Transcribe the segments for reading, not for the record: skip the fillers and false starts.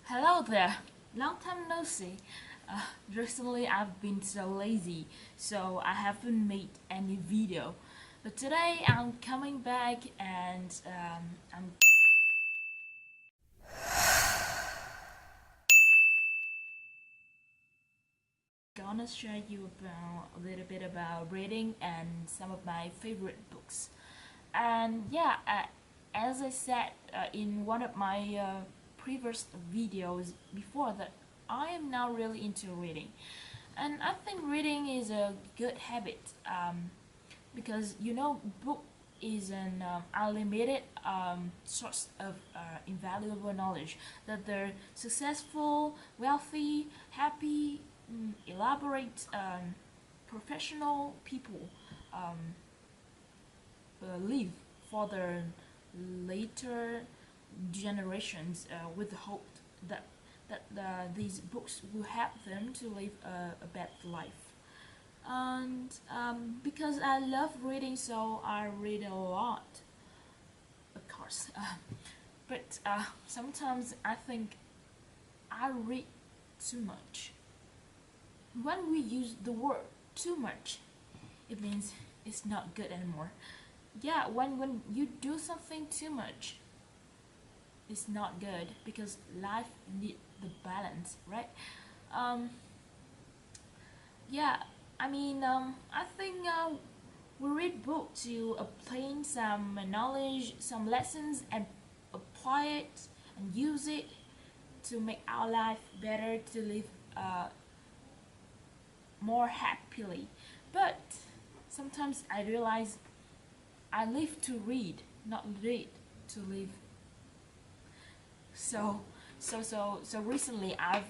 Hello there, long time no see. Recently I've been so lazy, so I haven't made any video. But today I'm coming back and I'm gonna share you about a little bit about reading and some of my favorite books. And yeah, as I said in one of my previous videos before that, I am now really into reading, and I think reading is a good habit because book is an unlimited source of invaluable knowledge that the successful, wealthy, happy, elaborate, professional people um, leave for the later generations with the hope that these books will help them to live a better life. And because I love reading, so I read a lot, of course. But sometimes I think I read too much. When we use the word too much, it means it's not good anymore. Yeah, when you do something too much, it's not good because life needs the balance, right? Um, yeah, I think we read book to obtain some knowledge, some lessons, and apply it and use it to make our life better, to live more happily. But sometimes I realize I live to read, not read to live. So recently uh,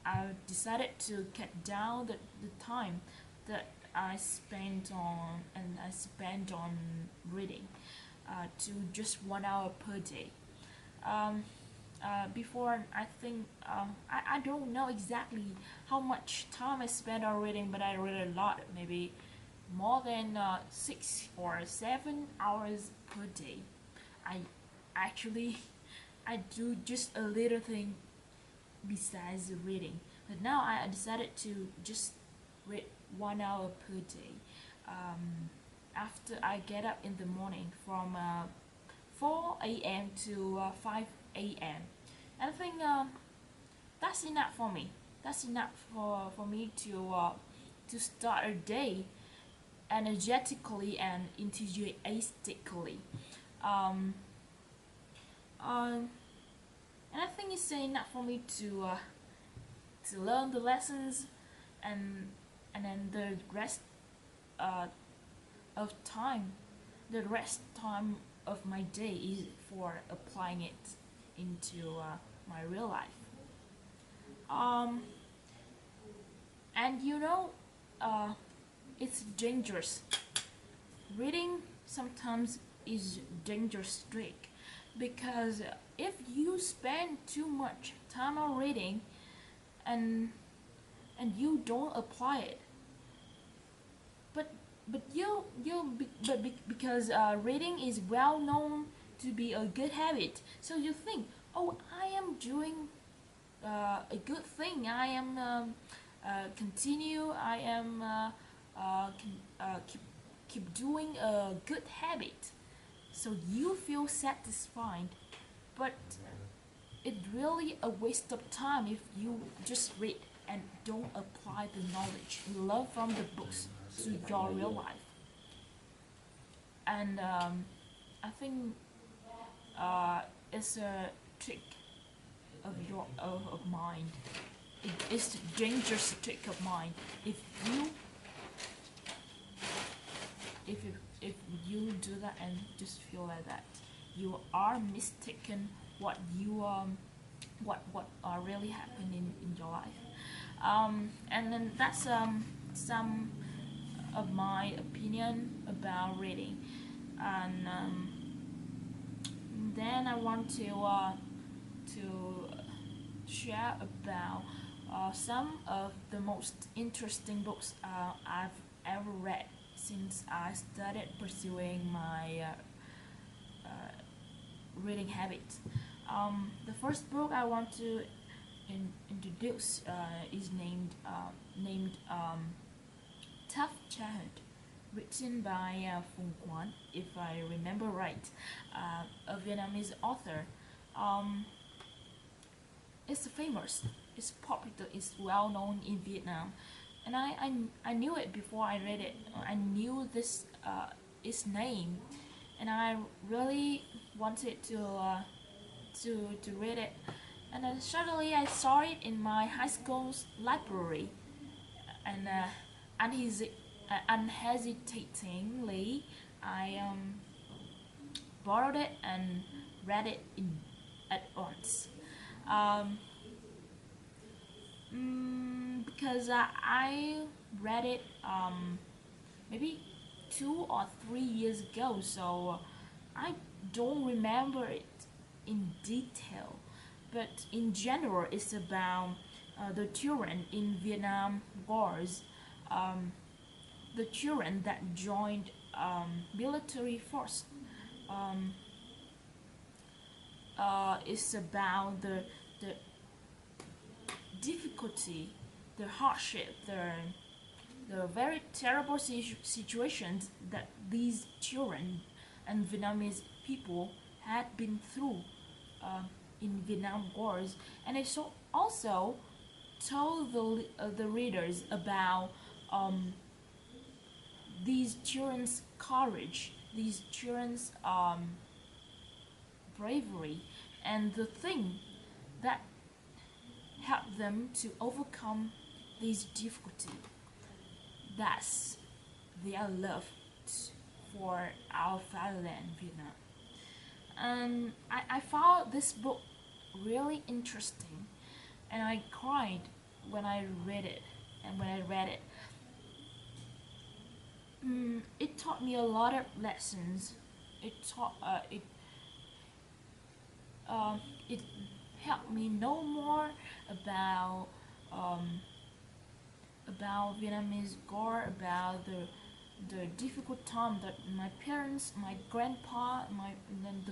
I've decided to cut down the time that I spend on reading to just 1 hour per day. Um, Before I think I don't know exactly how much time I spend on reading, but I read a lot, maybe more than 6 or 7 hours per day. I actually I do just a little thing besides reading, but now I decided to just read 1 hour per day. After I get up in the morning from 4 a.m. to 5 a.m. I think that's enough for me. That's enough for me to start a day energetically and enthusiastically. Um, um, and I think it's enough for me to learn the lessons, and then the rest uh, of time, the rest time of my day is for applying it into my real life. Um, and uh, it's dangerous. Reading sometimes is dangerous trick because if you spend too much time on reading and you don't apply it, but because reading is well known to be a good habit, so you think, oh, I am doing a good thing, I am continue I am keep doing a good habit, so you feel satisfied. But it's really a waste of time if you just read and don't apply the knowledge you learn from the books to your real life. And I think it's a trick of mind. It is a dangerous trick of mind. If you if you do that and just feel like that, you are mistaken what are really happening in your life. And then that's some of my opinion about reading. And then I want to share about some of the most interesting books I've ever read since I started pursuing my reading habit. The first book I want to introduce is named Tough Childhood, written by Phùng Quán, if I remember right, a Vietnamese author. Um, it's famous, it's popular, it's well known in Vietnam, and I knew it before I read it. I knew this its name, and I really wanted to read it. And then suddenly I saw it in my high school's library, and unhesitatingly I borrowed it and read it at once. Um, because I read it maybe 2 or 3 years ago, so I don't remember it in detail. But in general, it's about the children in Vietnam wars, um, the children that joined military force. Um, it's about the difficulty, the hardship, the very terrible situations that these children and Vietnamese people had been through uh, in Vietnam wars, and it also told the readers about these children's courage, these children's bravery, and the thing that helped them to overcome these difficulty. That's their love for our fatherland, Vietnam. And I found this book really interesting, and I cried when I read it. And when I read it, it taught me a lot of lessons. It taught it helped me know more about um, Vietnamese war, about the difficult time that my parents, my grandpa, and then the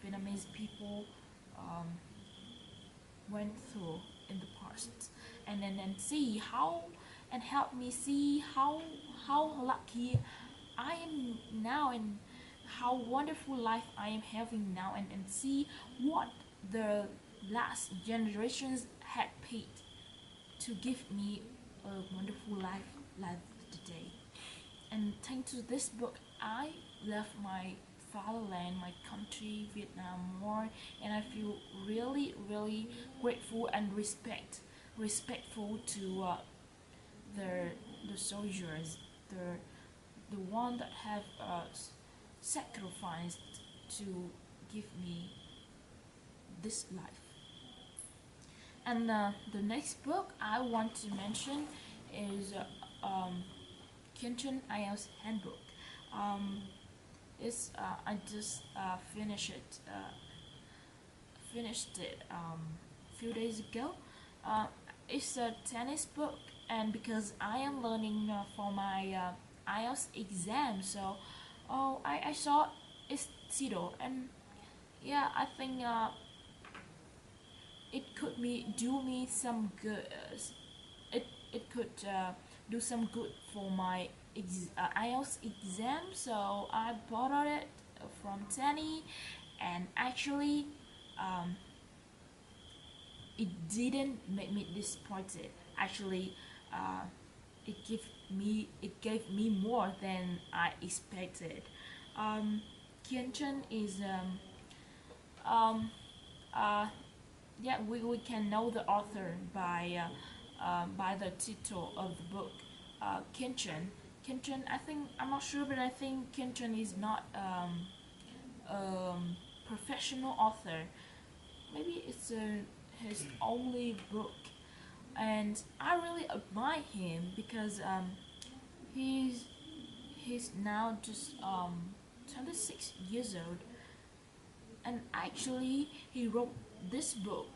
Vietnamese people um, went through in the past, and then see how, and help me see how lucky I am now, and how wonderful life I am having now, and see what the last generations had paid to give me a wonderful life like today. And thanks to this book, I love my fatherland, my country, Vietnam more, and I feel really, really grateful and respectful to the soldiers, the one that have sacrificed to give me this life. And the next book I want to mention is Kitchen IELTS Handbook. It's I just finished it a few days ago. It's a tennis book, and because I am learning for my IELTS exam, so I saw it's title, and yeah, I think it could do me some good. It could do some good for my IELTS exam. So I bought it from Tiffany, and actually, um, it didn't make me disappointed. Actually, uh, it gave me more than I expected. Kian is um, uh, yeah, we can know the author by the title of the book, Kinchin. Kinchin, I think, I'm not sure, but I think Kinchin is not professional author. Maybe it's his only book, and I really admire him because he's he's now just 26 years old, and actually he wrote this book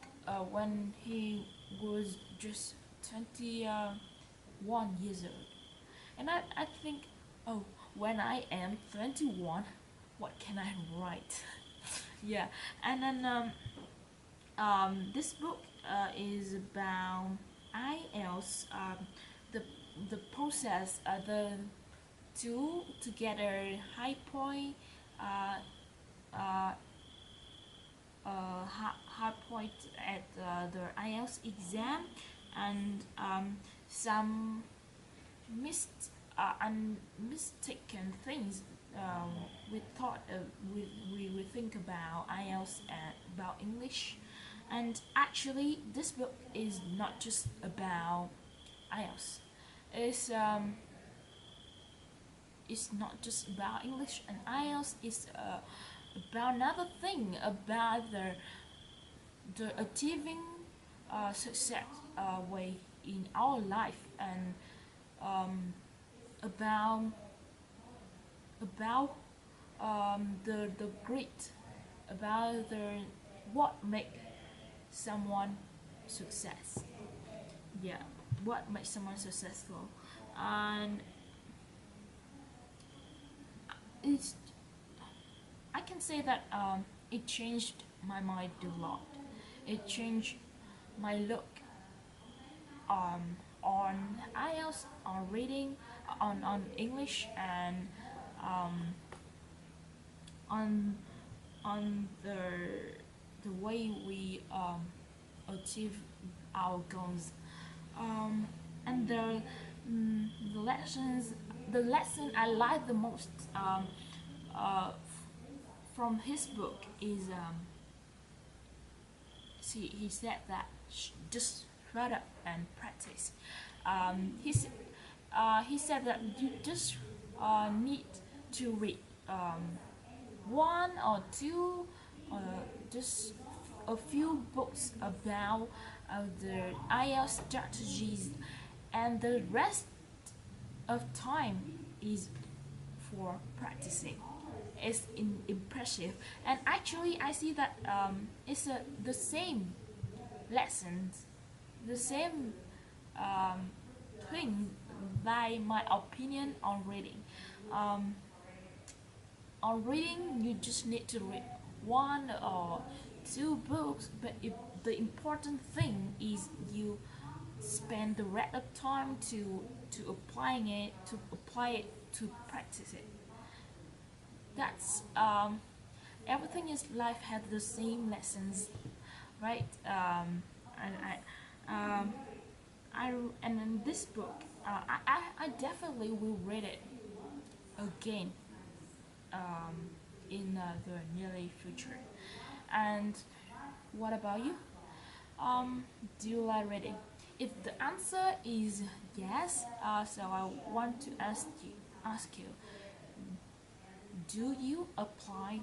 when he was just 21 years old. And I think, oh, when I am 21, what can I write? Yeah, and then this book is about IELTS, the the process, to get a high point, uh, uh, high point at the IELTS exam, and some missed and mistaken things. We thought we think about IELTS and about English, and actually this book is not just about IELTS. It's it's not just about English and IELTS. It's about another thing, about the achieving success way in our life, and um, about about the great, about the what make someone success. Yeah, what makes someone successful. And it's, I can say that it changed my mind a lot. It changed my look on IELTS, on reading, on English, and um, on on the way we achieve our goals. Um, and the lessons, the lesson I like the most from his book is, he said that just shut up and practice. He said that you just need to read one or two, uh, just a few books about the IELTS strategies, and the rest of time is for practicing. It's impressive, and actually I see that it's the same lessons, the same um, thing, by my opinion on reading. Um, on reading, you just need to read one or two books, but the important thing is you spend the rest of time to applying it, to apply it, to practice it. That's everything is life has the same lessons, right? And I and in this book, I definitely will read it again um, in the nearly future. And what about you? Do you like reading? If the answer is yes, so I want to ask you, do you apply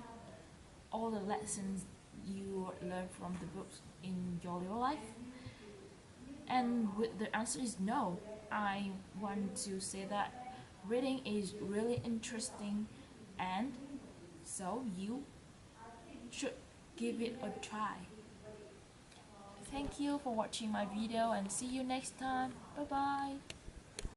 all the lessons you learn from the books in your real life? And with the answer is no, I want to say that reading is really interesting, and so you should give it a try. Thank you for watching my video, and see you next time. Bye bye.